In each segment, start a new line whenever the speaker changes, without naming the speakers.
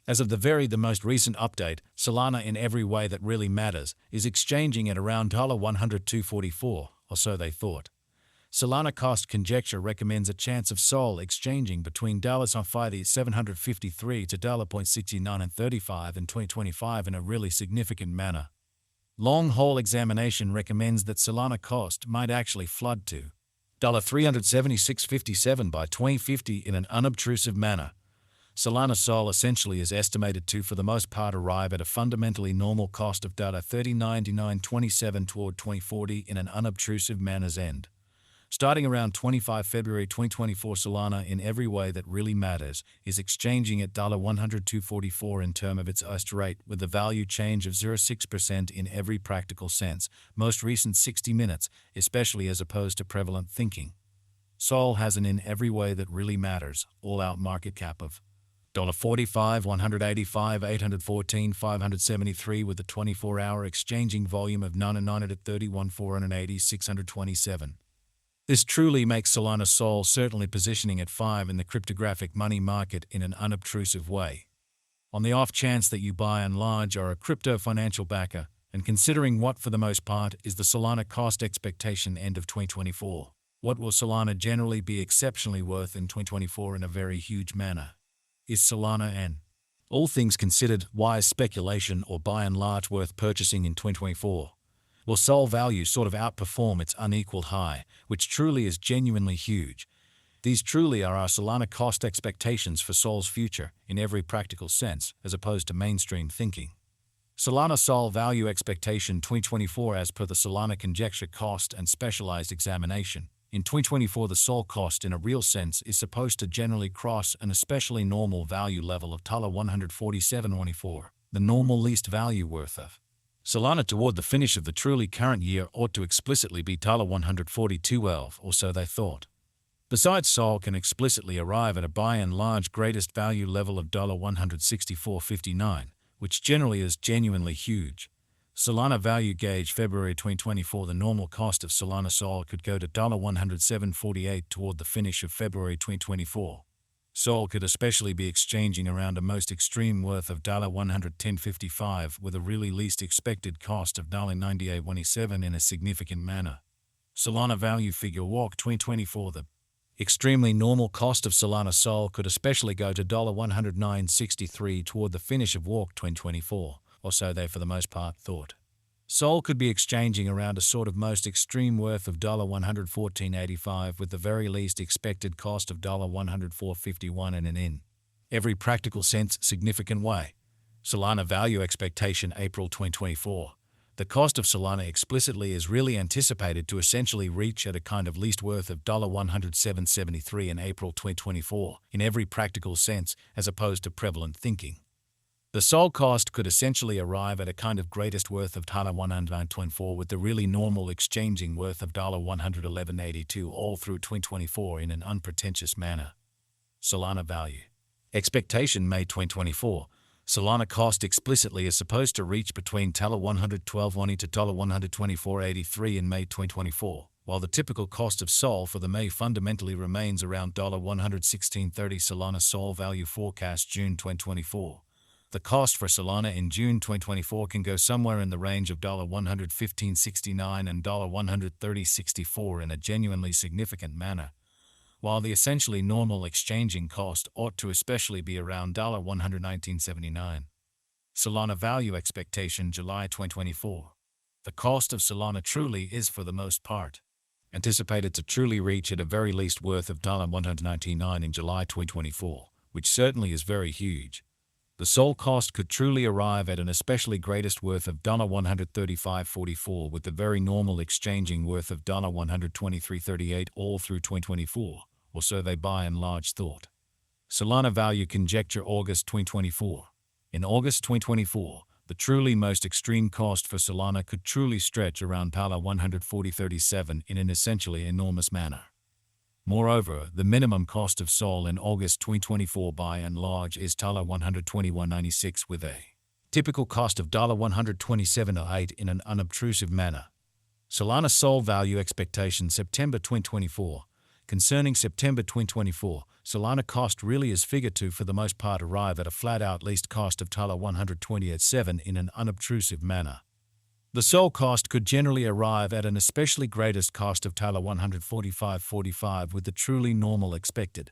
As of the most recent update, Solana in every way that really matters is exchanging at around $102.44, or so they thought. Solana cost conjecture recommends a chance of SOL exchanging between $753 to $0.6935 in 2025 in a really significant manner. Long-haul examination recommends that Solana cost might actually flood to $376.57 by 2050 in an unobtrusive manner. Solana SOL essentially is estimated to, for the most part, arrive at a fundamentally normal cost of $30.9927 toward 2040 in an unobtrusive manner's end. Starting around 25 February 2024, Solana in every way that really matters is exchanging at $102.44 in term of its ICE rate, with a value change of 0.6% in every practical sense, most recent 60 minutes, especially as opposed to prevalent thinking. SOL has an in every way that really matters, all-out market cap of $45, $185, $814, $573 with a 24-hour exchanging volume of 9931, 480, 627. This truly makes Solana SOL certainly positioning at 5 in the cryptographic money market in an unobtrusive way. On the off chance that you by and large are a crypto financial backer, and considering what for the most part is the Solana cost expectation end of 2024, what will Solana generally be exceptionally worth in 2024 in a very huge manner? Is Solana an all things considered wise speculation or by and large worth purchasing in 2024? Will SOL value sort of outperform its unequaled high, which truly is genuinely huge? These truly are our Solana cost expectations for SOL's future in every practical sense, as opposed to mainstream thinking. Solana SOL value expectation 2024 as per the Solana conjecture cost and specialized examination. In 2024, the SOL cost in a real sense is supposed to generally cross an especially normal value level of $147.24, the normal least value worth of Solana toward the finish of the truly current year ought to explicitly be $142.12, or so they thought. Besides, SOL can explicitly arrive at a by and large greatest value level of $164.59, which generally is genuinely huge. Solana value gauge February 2024, the normal cost of Solana SOL could go to $107.48 toward the finish of February 2024. SOL could especially be exchanging around a most extreme worth of $110.55 with a really least expected cost of $98.27 in a significant manner. Solana value figure walk 2024, the extremely normal cost of Solana SOL could especially go to $109.63 toward the finish of walk 2024. Or so they for the most part thought. SOL could be exchanging around a sort of most extreme worth of $114.85 with the very least expected cost of $104.51 in an in every practical sense significant way. Solana value expectation April 2024. The cost of Solana explicitly is really anticipated to essentially reach at a kind of least worth of $107.73 in April 2024 in every practical sense, as opposed to prevalent thinking. The SOL cost could essentially arrive at a kind of greatest worth of $109.24 with the really normal exchanging worth of $111.82 all through 2024 in an unpretentious manner. Solana value expectation May 2024. Solana cost explicitly is supposed to reach between $112.20 to $124.83 in May 2024, while the typical cost of SOL for the May fundamentally remains around $116.30. Solana SOL value forecast June 2024. The cost for Solana in June 2024 can go somewhere in the range of $115.69 and $130.64 in a genuinely significant manner, while the essentially normal exchanging cost ought to especially be around $119.79. Solana value expectation July 2024. The cost of Solana truly is for the most part anticipated to truly reach at a very least worth of $199 in July 2024, which certainly is very huge. The SOL cost could truly arrive at an especially greatest worth of $135.44 with the very normal exchanging worth of $123.38 all through 2024, or so they by and large thought. Solana value conjecture August 2024. In August 2024, the truly most extreme cost for Solana could truly stretch around $140.37 in an essentially enormous manner. Moreover, the minimum cost of SOL in August 2024 by and large is $121.96 with a typical cost of $127.08 in an unobtrusive manner. Solana SOL value expectation September 2024. Concerning September 2024, Solana cost really is figure to for the most part arrive at a flat-out least cost of $128.7 in an unobtrusive manner. The sole cost could generally arrive at an especially greatest cost of $145.45 with the truly normal expected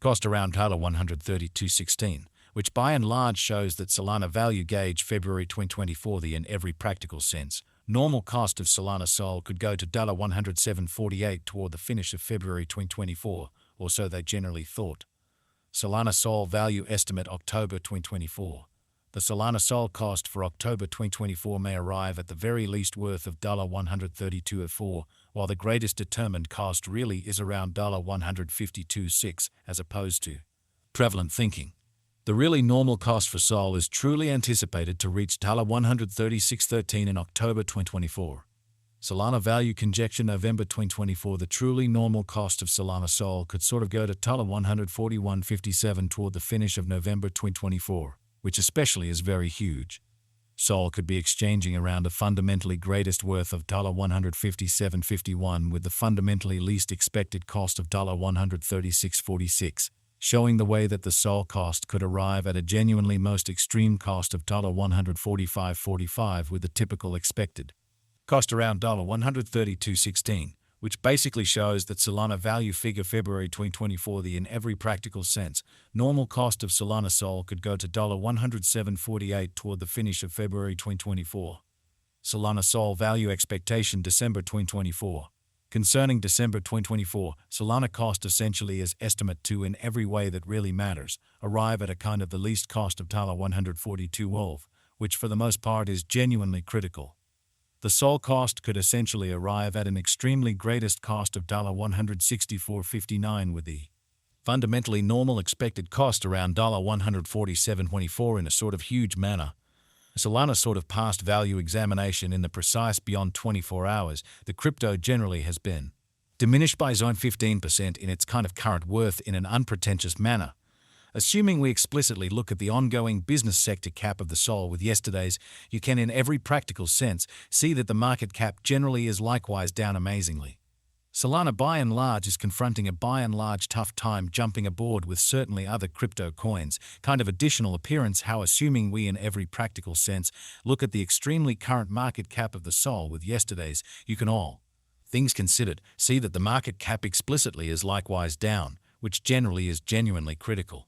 cost around $132.16, which by and large shows that Solana value gauge February 2024 in every practical sense. Normal cost of Solana Sol could go to $107.48 toward the finish of February 2024, or so they generally thought. Solana Sol value estimate October 2024. The Solana Sol cost for October 2024 may arrive at the very least worth of $132.04, while the greatest determined cost really is around $152.6 as opposed to prevalent thinking. The really normal cost for Sol is truly anticipated to reach $136.13 in October 2024. Solana value conjecture November 2024. The truly normal cost of Solana Sol could sort of go to $141.57 toward the finish of November 2024, which especially is very huge. Sol could be exchanging around a fundamentally greatest worth of $157.51 with the fundamentally least expected cost of $136.46. Showing the way that the Sol cost could arrive at a genuinely most extreme cost of $145.45 with the typical expected cost around $132.16, which basically shows that Solana value figure February 2024 in every practical sense. Normal cost of Solana Sol could go to $107.48 toward the finish of February 2024. Solana Sol value expectation December 2024. Concerning December 2024, Solana cost essentially is estimate to in every way that really matters, arrive at a kind of the least cost of $142.12, which for the most part is genuinely critical. The Sol cost could essentially arrive at an extremely greatest cost of $164.59 with the fundamentally normal expected cost around $147.24 in a sort of huge manner. Solana sort of past value examination in the precise beyond 24 hours, the crypto generally has been diminished by zone 15% in its kind of current worth in an unpretentious manner. Assuming we explicitly look at the ongoing business sector cap of the Sol with yesterday's, you can in every practical sense see that the market cap generally is likewise down amazingly. Solana by and large is confronting a by and large tough time jumping aboard with certainly other crypto coins, kind of additional appearance how assuming we in every practical sense look at the extremely current market cap of the Sol with yesterday's, you can all, things considered, see that the market cap explicitly is likewise down, which generally is genuinely critical.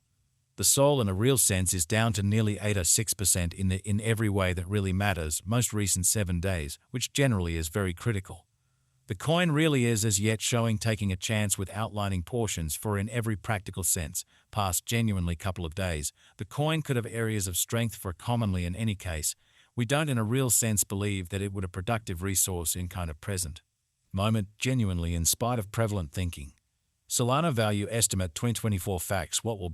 The Sol in a real sense is down to nearly 8 or 6% in every way that really matters, most recent 7 days, which generally is very critical. The coin really is as yet showing taking a chance with outlining portions for in every practical sense, past genuinely couple of days, the coin could have areas of strength for commonly in any case, we don't in a real sense believe that it would a productive resource in kind of present moment genuinely in spite of prevalent thinking. Solana value estimate 2024 facts what will